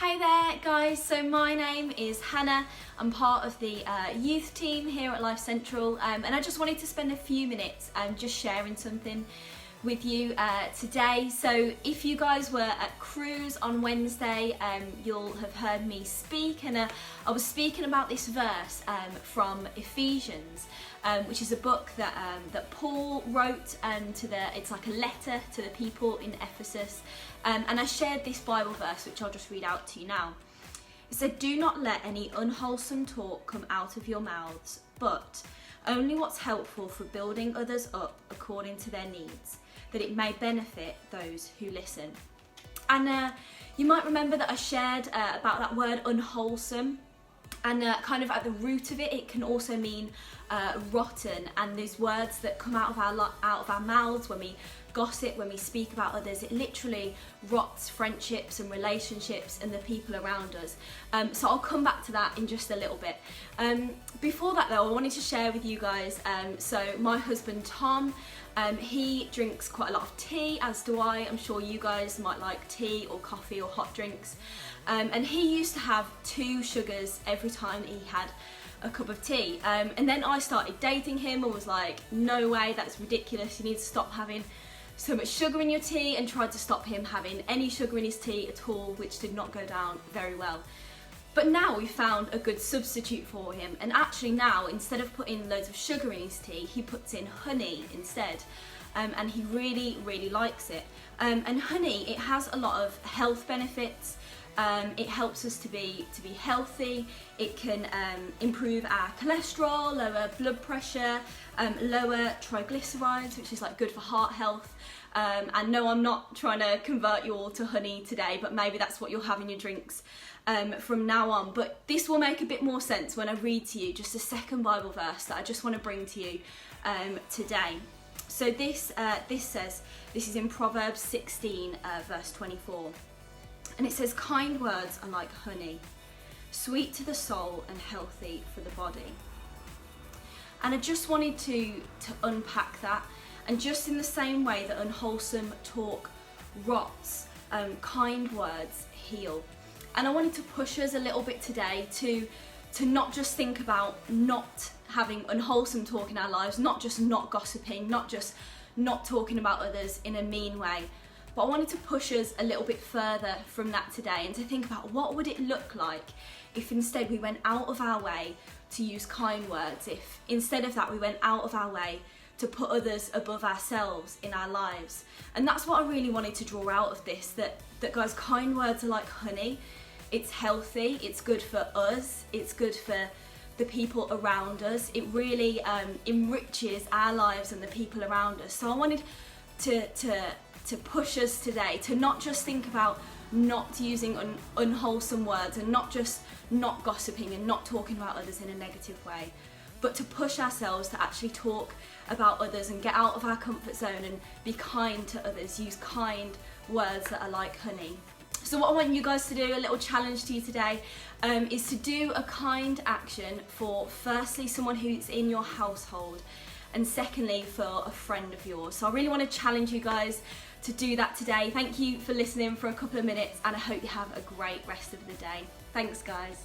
Hey there guys, so my name is Hannah. I'm part of the youth team here at Life Central and I just wanted to spend a few minutes just sharing something with you today. So if you guys were at Cruise on Wednesday, you'll have heard me speak, and I was speaking about this verse from Ephesians, which is a book that Paul wrote it's like a letter to the people in Ephesus, and I shared this Bible verse which I'll just read out to you now. It said, "Do not let any unwholesome talk come out of your mouths, but only what's helpful for building others up according to their needs, that it may benefit those who listen." And you might remember that I shared about that word unwholesome, and kind of at the root of it, it can also mean rotten. And these words that come out of our mouths when we gossip, when we speak about others, it literally rots friendships and relationships and the people around us. So I'll come back to that in just a little bit. Before that though, I wanted to share with you guys, so my husband Tom, he drinks quite a lot of tea, as do I. I'm sure you guys might like tea or coffee or hot drinks. And he used to have 2 sugars every time he had a cup of tea. And then I started dating him and was like, no way, that's ridiculous. You need to stop having so much sugar in your tea, and tried to stop him having any sugar in his tea at all, which did not go down very well. But now we found a good substitute for him, and actually now, instead of putting loads of sugar in his tea, he puts in honey instead, and he really likes it. And honey, it has a lot of health benefits. It helps us to be healthy. It can improve our cholesterol, lower blood pressure, lower triglycerides, which is like good for heart health. And no, I'm not trying to convert you all to honey today, but maybe that's what you'll have in your drinks from now on. But this will make a bit more sense when I read to you just a second Bible verse that I just want to bring to you today. So this says, this is in Proverbs 16 verse 24. And it says, "Kind words are like honey, sweet to the soul and healthy for the body." And I just wanted to unpack that. And just in the same way that unwholesome talk rots, kind words heal. And I wanted to push us a little bit today to not just think about not having unwholesome talk in our lives, not just not gossiping, not just not talking about others in a mean way. But I wanted to push us a little bit further from that today, and to think about what would it look like if instead we went out of our way to use kind words, if instead of that we went out of our way to put others above ourselves in our lives. And that's what I really wanted to draw out of this, that guys, kind words are like honey. It's healthy, it's good for us, it's good for the people around us. It really enriches our lives and the people around us. So I wanted to push us today to not just think about not using unwholesome words, and not just not gossiping and not talking about others in a negative way, but to push ourselves to actually talk about others and get out of our comfort zone and be kind to others, use kind words that are like honey. So what I want you guys to do, a little challenge to you today, is to do a kind action for, firstly, someone who's in your household, and secondly, for a friend of yours. So I really want to challenge you guys to do that today. Thank you for listening for a couple of minutes, and I hope you have a great rest of the day. Thanks guys.